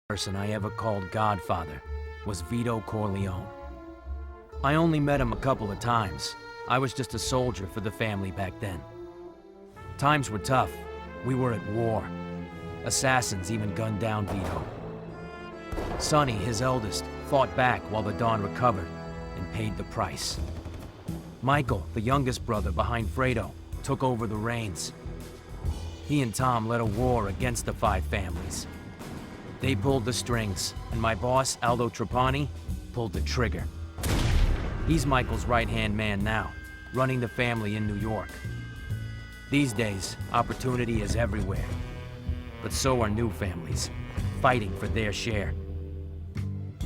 person I ever called Godfather was Vito Corleone. I only met him a couple of times. I was just a soldier for the family back then. Times were tough. We were at war. Assassins even gunned down Vito. Sonny, his eldest, fought back while the Don recovered and paid the price. Michael, the youngest brother behind Fredo, took over the reins. He and Tom led a war against the five families. They pulled the strings, and my boss, Aldo Trapani, pulled the trigger. He's Michael's right-hand man now, running the family in New York. These days, opportunity is everywhere. But so are new families, fighting for their share.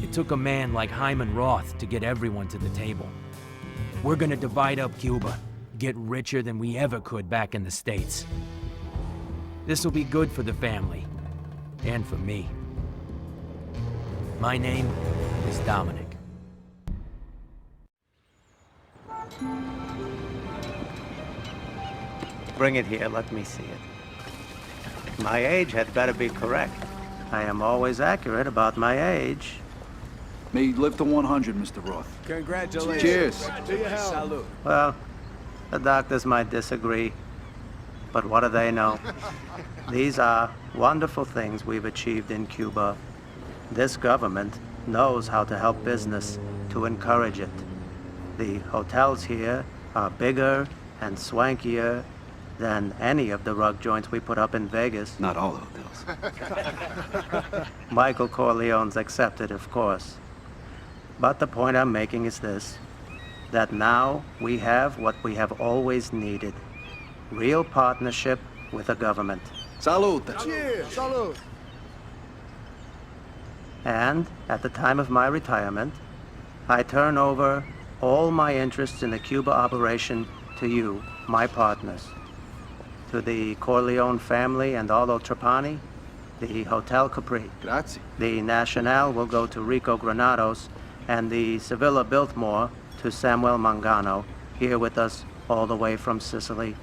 It took a man like Hyman Roth to get everyone to the table. We're gonna divide up Cuba, get richer than we ever could back in the States. This'll be good for the family, and for me. My name is Dominic. Bring it here, let me see it. My age had better be correct. I am always accurate about my age. May you live to 100, Mr. Roth. Congratulations. Cheers. To your health. Salute. Well, the doctors might disagree, but what do they know? These are wonderful things we've achieved in Cuba. This government knows how to help business, to encourage it. The hotels here are bigger and swankier than any of the rug joints we put up in Vegas. Not all hotels. Michael Corleone's accepted, of course. But the point I'm making is this, that now we have what we have always needed. Real partnership with the government. Salute. Cheers. Salute. And at the time of my retirement, I turn over all my interests in the Cuba operation to you, my partners. To the Corleone family and Aldo Trapani, the Hotel Capri. Grazie. The Nacional will go to Rico Granados, and the Sevilla Biltmore to Samuel Mangano, here with us all the way from Sicily.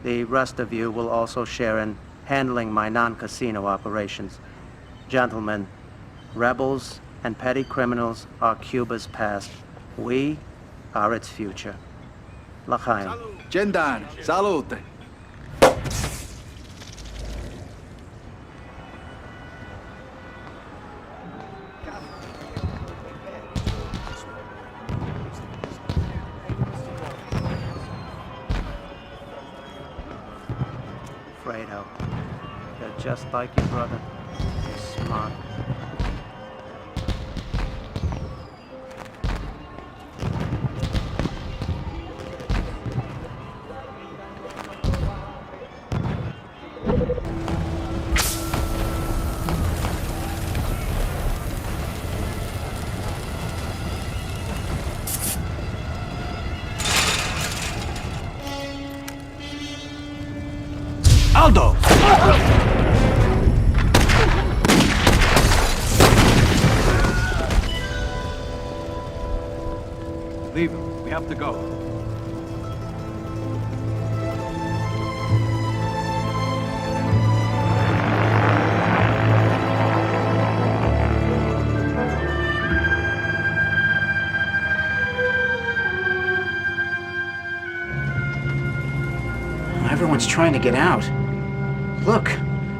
The rest of you will also share in handling my non-casino operations. Gentlemen, rebels and petty criminals are Cuba's past. We are its future. L'chaim. Gendan. Salute. Fredo, you're just like your brother. You're smart. Aldo! Leave him. We have to go. Everyone's trying to get out. Look,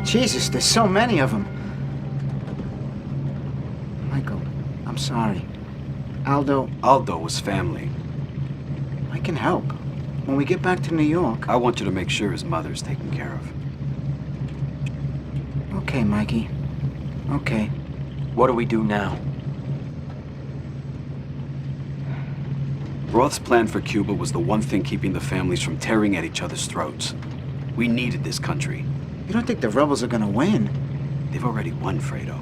Jesus, there's so many of them. Michael, I'm sorry. Aldo was family. I can help. When we get back to New York. I want you to make sure his mother's taken care of. Okay, Mikey. Okay. What do we do now? Roth's plan for Cuba was the one thing keeping the families from tearing at each other's throats. We needed this country. You don't think the rebels are gonna win? They've already won, Fredo.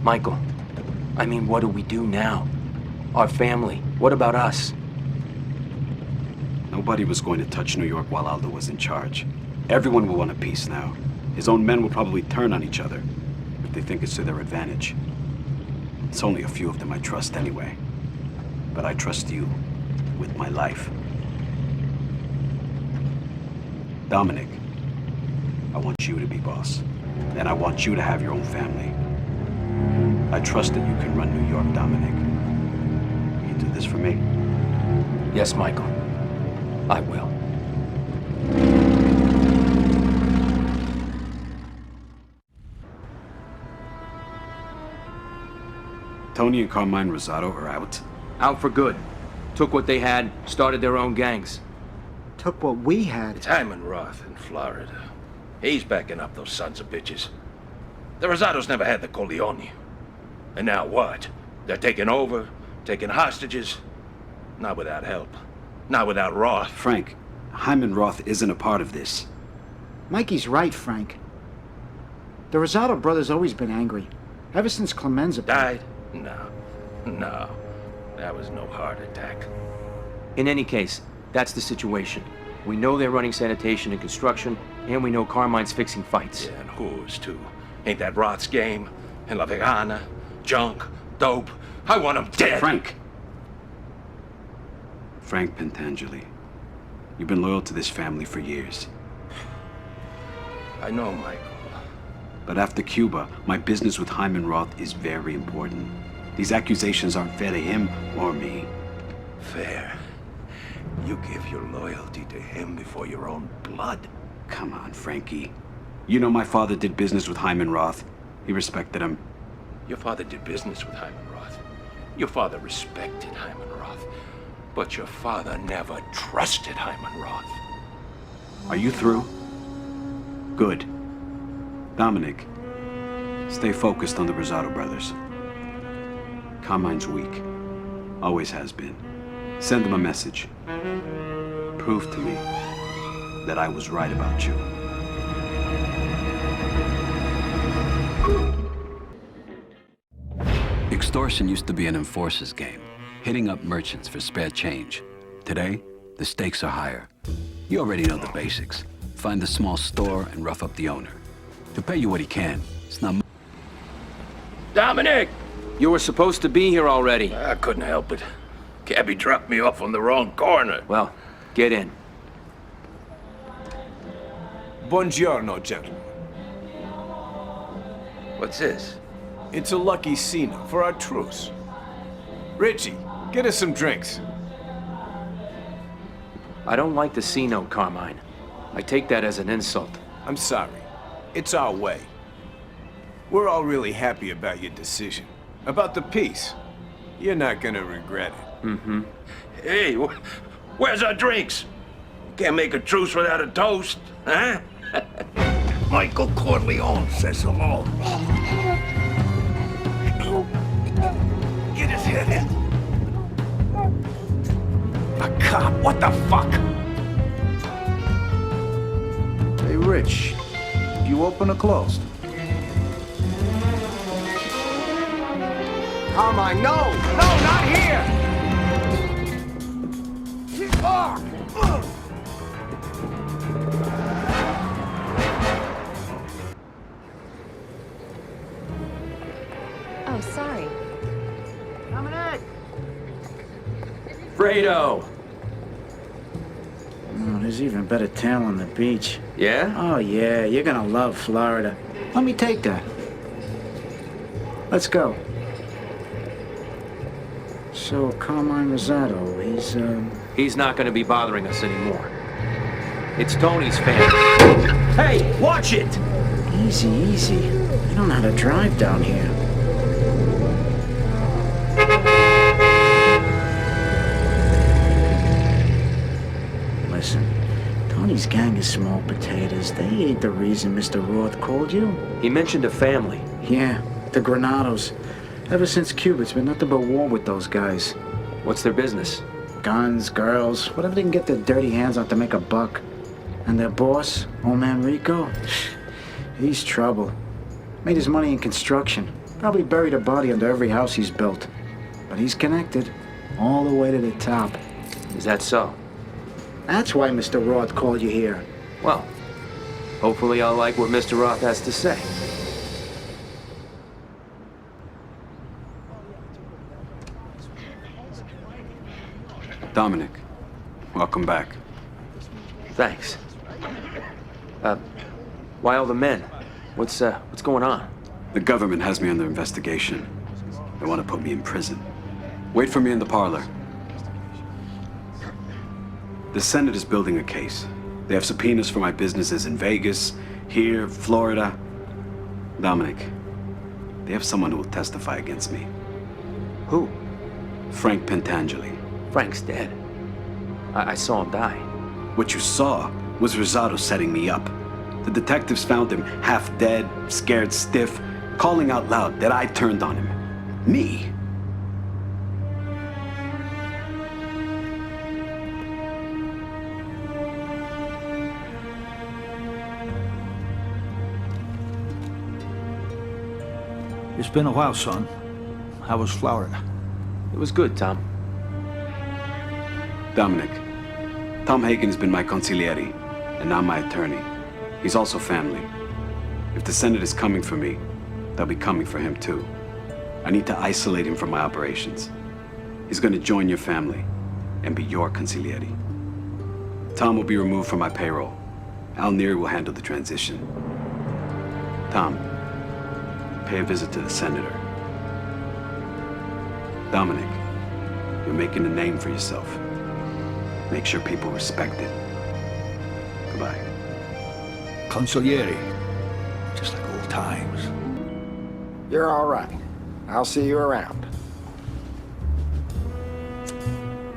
Michael, I mean, what do we do now? Our family, what about us? Nobody was going to touch New York while Aldo was in charge. Everyone will want a peace now. His own men will probably turn on each other if they think it's to their advantage. It's only a few of them I trust anyway. But I trust you with my life. Dominic, I want you to be boss. And I want you to have your own family. I trust that you can run New York, Dominic. Will you do this for me? Yes, Michael. I will. Tony and Carmine Rosado are out. Out for good. Took what they had, started their own gangs. Took what we had. It's Hyman Roth in Florida. He's backing up those sons of bitches. The Rosados never had the Corleone. And now what? They're taking over, taking hostages. Not without help. Not without Roth. Frank, Hyman Roth isn't a part of this. Mikey's right, Frank. The Rosado brothers always been angry. Ever since Clemenza Died? No. That was no heart attack. In any case, that's the situation. We know they're running sanitation and construction, and we know Carmine's fixing fights. Yeah, and who's too? Ain't that Roth's game? And La Vegana? Junk? Dope? I want him dead! Frank Pentangeli. You've been loyal to this family for years. I know, Michael. But after Cuba, my business with Hyman Roth is very important. These accusations aren't fair to him or me. Fair. You give your loyalty to him before your own blood. Come on, Frankie. You know my father did business with Hyman Roth. He respected him. Your father did business with Hyman Roth. Your father respected Hyman Roth. But your father never trusted Hyman Roth. Are you through? Good. Dominic, stay focused on the Rosado brothers. Carmine's weak. Always has been. Send him a message. Prove to me that I was right about you. Extortion used to be an enforcer's game, hitting up merchants for spare change. Today, the stakes are higher. You already know the basics. Find the small store and rough up the owner. He'll pay you what he can. It's not... Dominic! You were supposed to be here already. I couldn't help it. Cabby dropped me off on the wrong corner. Well, get in. Buongiorno, gentlemen. What's this? It's a lucky scene for our truce. Richie, get us some drinks. I don't like the C-note, Carmine. I take that as an insult. I'm sorry. It's our way. We're all really happy about your decision. About the peace. You're not gonna regret it. Mm-hmm. Hey, where's our drinks? Can't make a truce without a toast, huh? Michael Corleone says hello. Get his head in. A cop, what the fuck? Hey, Rich, you open or closed? Carmine, no! No, not here! Oh, sorry. Dominic! Fredo! Oh, there's even better tail on the beach. Yeah? Oh, yeah, you're gonna love Florida. Let me take that. Let's go. So, Carmine Rosado, He's not gonna be bothering us anymore. It's Tony's family. Hey, watch it! Easy, easy. You don't know how to drive down here. Listen, Tony's gang is small potatoes. They ain't the reason Mr. Roth called you. He mentioned a family. Yeah, the Granados. Ever since Cuba, it's been nothing but war with those guys. What's their business? Guns, girls, whatever they can get their dirty hands on to make a buck. And their boss, old man Rico, he's trouble. Made his money in construction. Probably buried a body under every house he's built. But he's connected, all the way to the top. Is that so? That's why Mr. Roth called you here. Well, hopefully I'll like what Mr. Roth has to say. Dominic, welcome back. Thanks. Why all the men? What's going on? The government has me under investigation. They want to put me in prison. Wait for me in the parlor. The Senate is building a case. They have subpoenas for my businesses in Vegas, here, Florida. Dominic, they have someone who will testify against me. Who? Frank Pentangeli. Frank's dead. I saw him die. What you saw was Rosado setting me up. The detectives found him half dead, scared stiff, calling out loud that I turned on him. Me. It's been a while, son. How was Florida? It was good, Tom. Dominic, Tom Hagen's been my consigliere, and now my attorney. He's also family. If the Senate is coming for me, they'll be coming for him too. I need to isolate him from my operations. He's gonna join your family and be your consigliere. Tom will be removed from my payroll. Al Neary will handle the transition. Tom, pay a visit to the senator. Dominic, you're making a name for yourself. Make sure people respect it. Goodbye. Consigliere. Just like old times. You're all right. I'll see you around.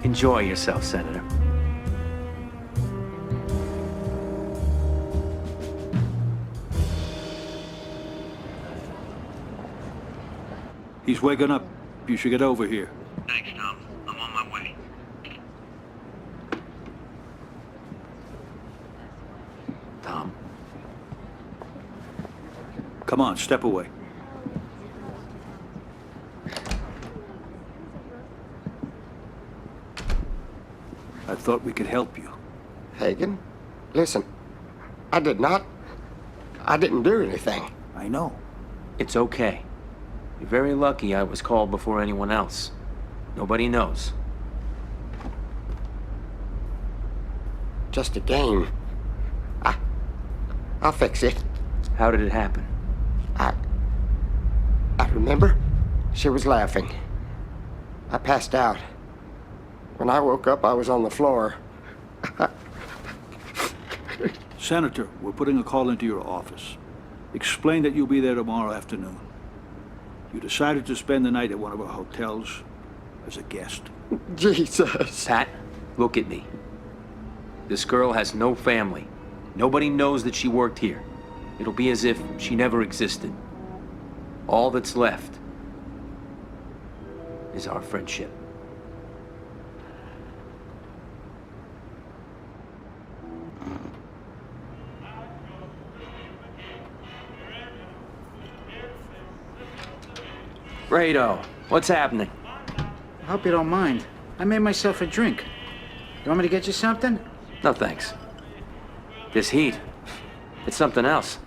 Enjoy yourself, Senator. He's waking up. You should get over here. Thanks, Tom. I'm on my way. Tom? Come on, step away. I thought we could help you. Hagen, listen. I didn't do anything. I know. It's okay. You're very lucky I was called before anyone else. Nobody knows. Just a game. I'll fix it. How did it happen? I remember she was laughing. I passed out. When I woke up, I was on the floor. Senator, we're putting a call into your office. Explain that you'll be there tomorrow afternoon. You decided to spend the night at one of our hotels as a guest. Jesus. Pat, look at me. This girl has no family. Nobody knows that she worked here. It'll be as if she never existed. All that's left is our friendship. Rado, what's happening? I hope you don't mind. I made myself a drink. You want me to get you something? No thanks. This heat, it's something else.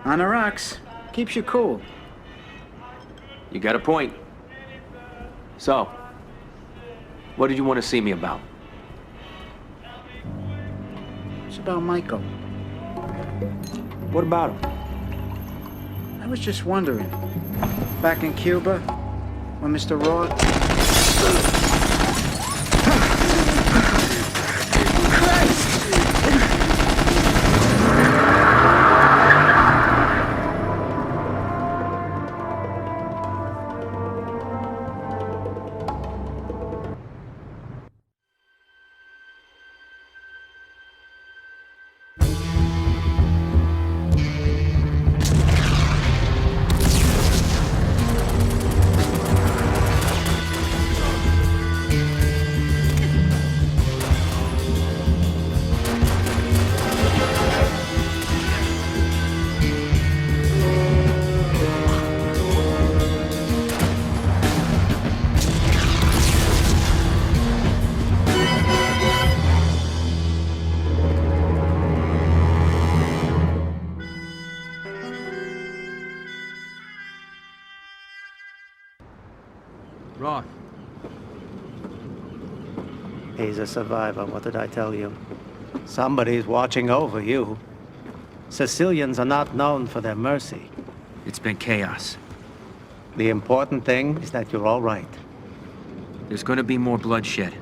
On the rocks. Keeps you cool. You got a point. So, what did you want to see me about? It's about Michael. What about him? I was just wondering. Back in Cuba, when Mr. Roth... Roth. He's a survivor, what did I tell you? Somebody's watching over you. Sicilians are not known for their mercy. It's been chaos. The important thing is that you're all right. There's gonna be more bloodshed.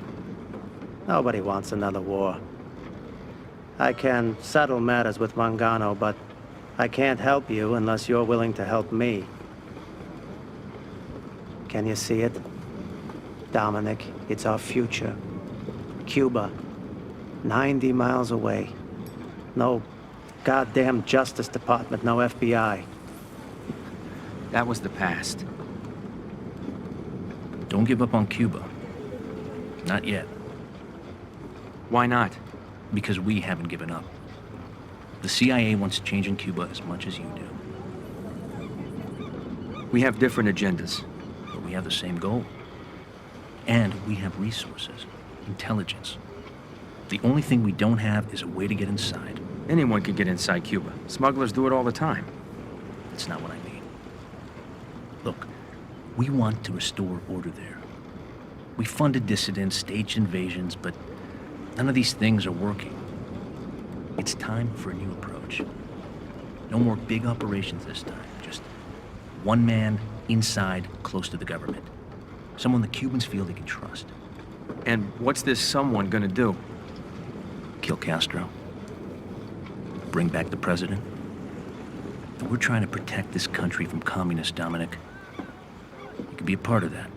Nobody wants another war. I can settle matters with Mangano, but I can't help you unless you're willing to help me. Can you see it? Dominic, it's our future. Cuba, 90 miles away. No goddamn Justice Department, no FBI. That was the past. Don't give up on Cuba. Not yet. Why not? Because we haven't given up. The CIA wants change in Cuba as much as you do. We have different agendas. But we have the same goal. And we have resources, intelligence. The only thing we don't have is a way to get inside. Anyone can get inside Cuba. Smugglers do it all the time. That's not what I mean. Look, we want to restore order there. We funded dissidents, staged invasions, but none of these things are working. It's time for a new approach. No more big operations this time. Just one man inside, close to the government. Someone the Cubans feel they can trust. And what's this someone gonna do? Kill Castro. Bring back the president. And we're trying to protect this country from communists, Dominic. You could be a part of that.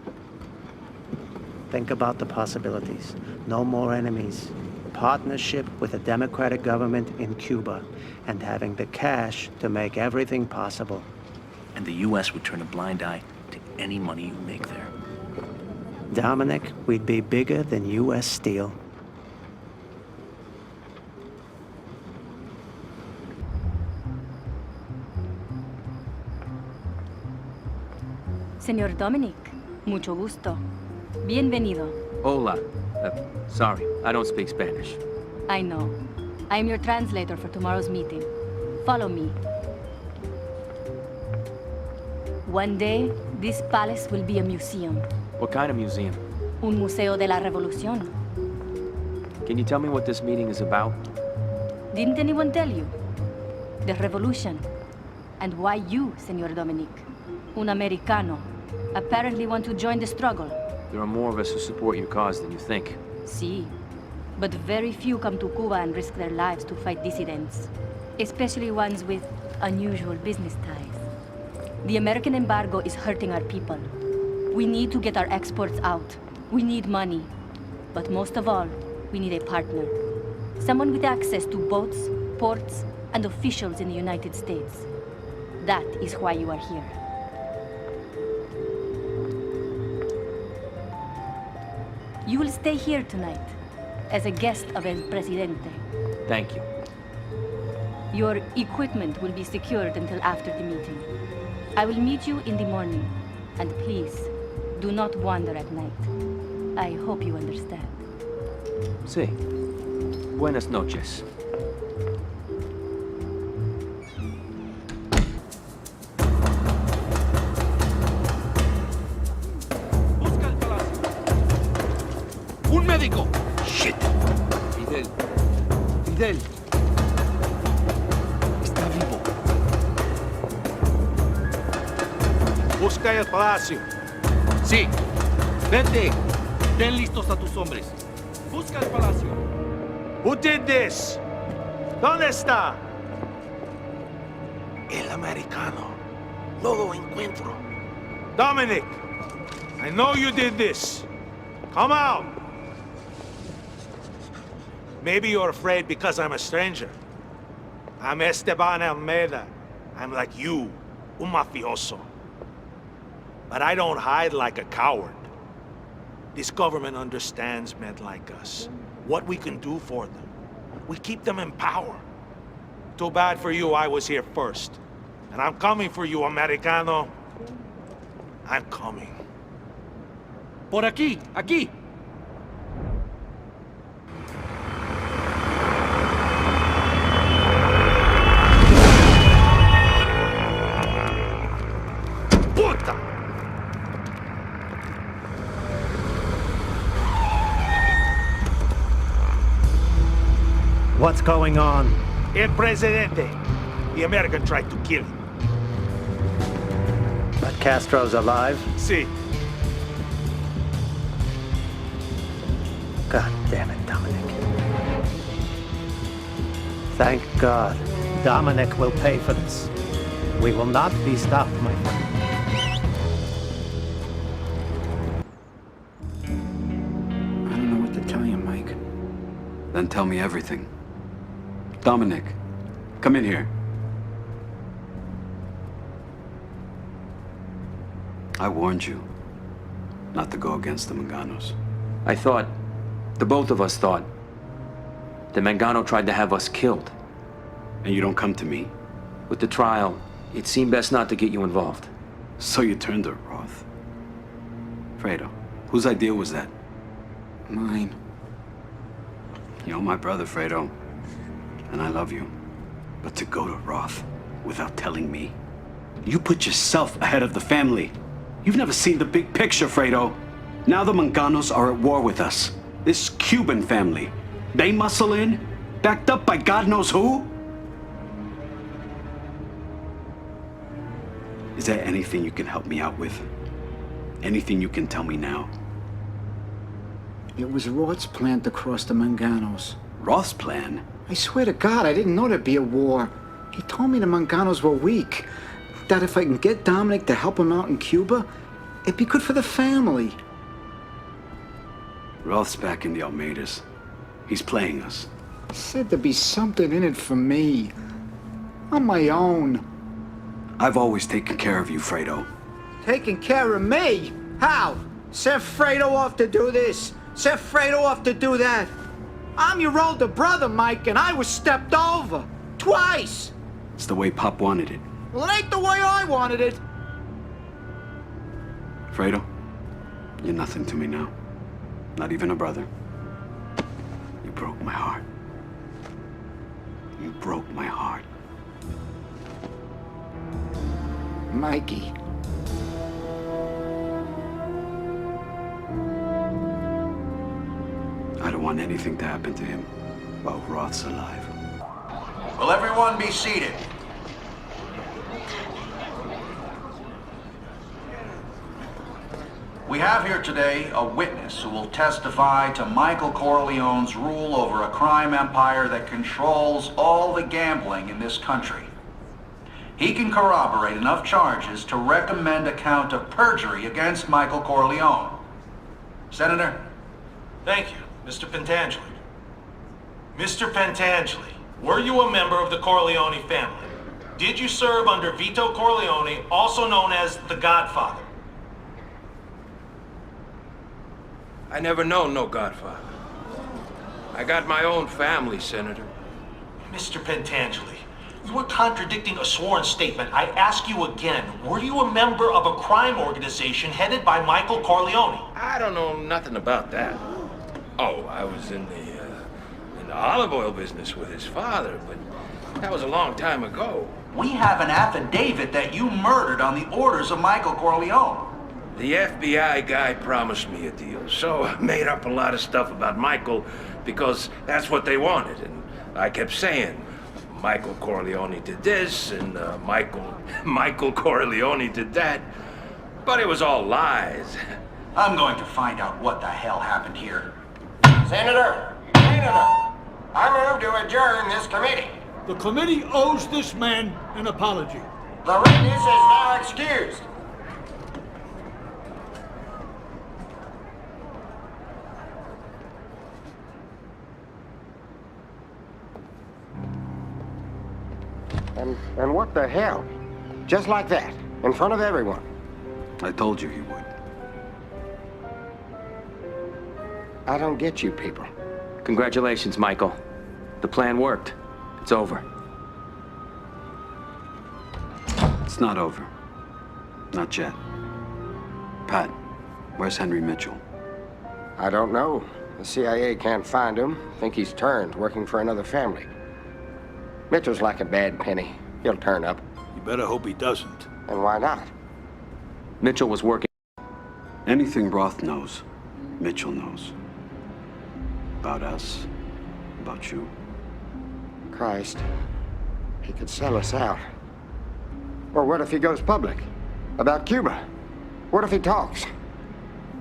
Think about the possibilities. No more enemies. Partnership with a democratic government in Cuba, and having the cash to make everything possible. And the U.S. would turn a blind eye to any money you make there. Dominic, we'd be bigger than U.S. Steel. Señor Dominic, mucho gusto. Bienvenido. Hola. Sorry, I don't speak Spanish. I know. I am your translator for tomorrow's meeting. Follow me. One day, this palace will be a museum. What kind of museum? Un museo de la revolución. Can you tell me what this meeting is about? Didn't anyone tell you? The revolution. And why you, Señor Dominic, un americano, apparently want to join the struggle. There are more of us who support your cause than you think. Sí. But very few come to Cuba and risk their lives to fight dissidents. Especially ones with unusual business ties. The American embargo is hurting our people. We need to get our exports out. We need money. But most of all, we need a partner. Someone with access to boats, ports, and officials in the United States. That is why you are here. You will stay here tonight, as a guest of El Presidente. Thank you. Your equipment will be secured until after the meeting. I will meet you in the morning, and please, do not wander at night. I hope you understand. Sí. Buenas noches. ¡Un médico! Shit! Fidel. Está vivo. Busca el palacio. Sí. Vete. Ten listos a tus hombres. Busca el palacio. Who did this? ¿Dónde está? El americano. No lo encuentro. Dominic, I know you did this. Come out. Maybe you're afraid because I'm a stranger. I'm Esteban Almeida. I'm like you, un mafioso. But I don't hide like a coward. This government understands men like us. What we can do for them. We keep them in power. Too bad for you I was here first. And I'm coming for you, Americano. I'm coming. Por aquí, aquí. Puta! What's going on? El Presidente. The American tried to kill him. But Castro's alive? See. God damn it, Dominic. Thank God. Dominic will pay for this. We will not be stopped, my friend. I don't know what to tell you, Mike. Then tell me everything. Dominic, come in here. I warned you not to go against the Manganos. I thought, the both of us thought, the Mangano tried to have us killed. And you don't come to me? With the trial, it seemed best not to get you involved. So you turned to Roth. Fredo, whose idea was that? Mine. You're my brother, Fredo. And I love you. But to go to Roth without telling me? You put yourself ahead of the family. You've never seen the big picture, Fredo. Now the Manganos are at war with us. This Cuban family. They muscle in, backed up by God knows who? Is there anything you can help me out with? Anything you can tell me now? It was Roth's plan to cross the Manganos. Roth's plan? I swear to God, I didn't know there'd be a war. He told me the Manganos were weak. That if I can get Dominic to help him out in Cuba, it'd be good for the family. Roth's back in the Almeidas. He's playing us. He said there'd be something in it for me. On my own. I've always taken care of you, Fredo. Taking care of me? How? Sent Fredo off to do this. Sent Fredo off to do that. I'm your older brother, Mike, and I was stepped over. Twice. It's the way Pop wanted it. Well, it ain't the way I wanted it. Fredo, you're nothing to me now. Not even a brother. You broke my heart. You broke my heart. Mikey. I don't want anything to happen to him while Roth's alive. Will everyone be seated? We have here today a witness who will testify to Michael Corleone's rule over a crime empire that controls all the gambling in this country. He can corroborate enough charges to recommend a count of perjury against Michael Corleone. Senator? Thank you, Mr. Pentangeli. Mr. Pentangeli, were you a member of the Corleone family? Did you serve under Vito Corleone, also known as the Godfather? I never known no Godfather. I got my own family, Senator. Mr. Pentangeli, you were contradicting a sworn statement. I ask you again, were you a member of a crime organization headed by Michael Corleone? I don't know nothing about that. Oh, I was in the olive oil business with his father, but that was a long time ago. We have an affidavit that you murdered on the orders of Michael Corleone. The FBI guy promised me a deal, so I made up a lot of stuff about Michael because that's what they wanted. And I kept saying, Michael Corleone did this, and Michael Corleone did that. But it was all lies. I'm going to find out what the hell happened here. Senator, I move to adjourn this committee. The committee owes this man an apology. The witness is now excused. And what the hell? Just like that, in front of everyone. I told you he would. I don't get you people. Congratulations, Michael. The plan worked. It's over. It's not over. Not yet. Pat, where's Henry Mitchell? I don't know. The CIA can't find him. Think he's turned, working for another family. Mitchell's like a bad penny. He'll turn up. You better hope he doesn't. And why not? Mitchell was working. Anything Roth knows, Mitchell knows. About us, about you. Christ. He could sell us out. Or what if he goes public? About Cuba? What if he talks?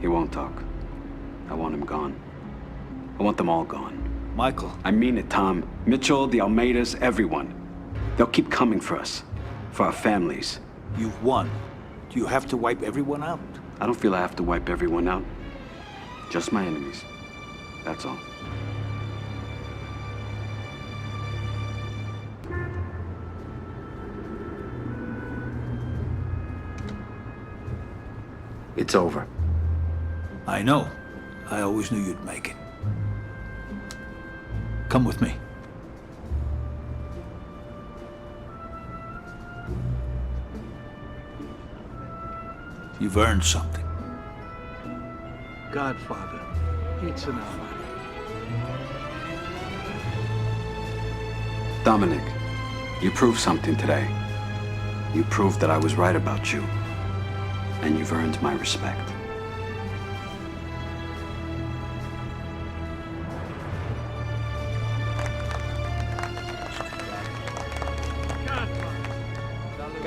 He won't talk. I want him gone. I want them all gone. Michael. I mean it, Tom. Mitchell, the Almeidas, everyone. They'll keep coming for us. For our families. You've won. Do you have to wipe everyone out? I don't feel I have to wipe everyone out. Just my enemies. That's all. It's over. I know. I always knew you'd make it. Come with me. You've earned something. Godfather. It's an honor. Dominic, you proved something today. You proved that I was right about you. And you've earned my respect.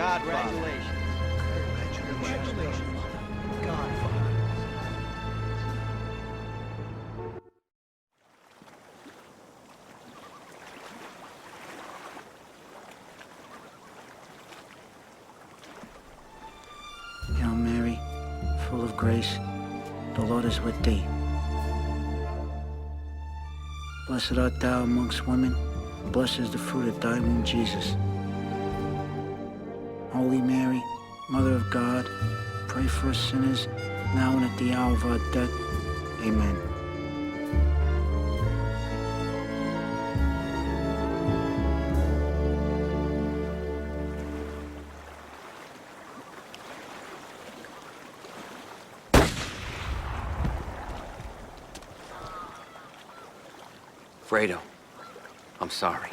Congratulations. Congratulations. Godfather. Hail Mary, full of grace, the Lord is with thee. Blessed art thou amongst women, blessed is the fruit of thy womb, Jesus. Holy Mary, Mother of God, pray for us sinners, now and at the hour of our death. Amen. Fredo, I'm sorry.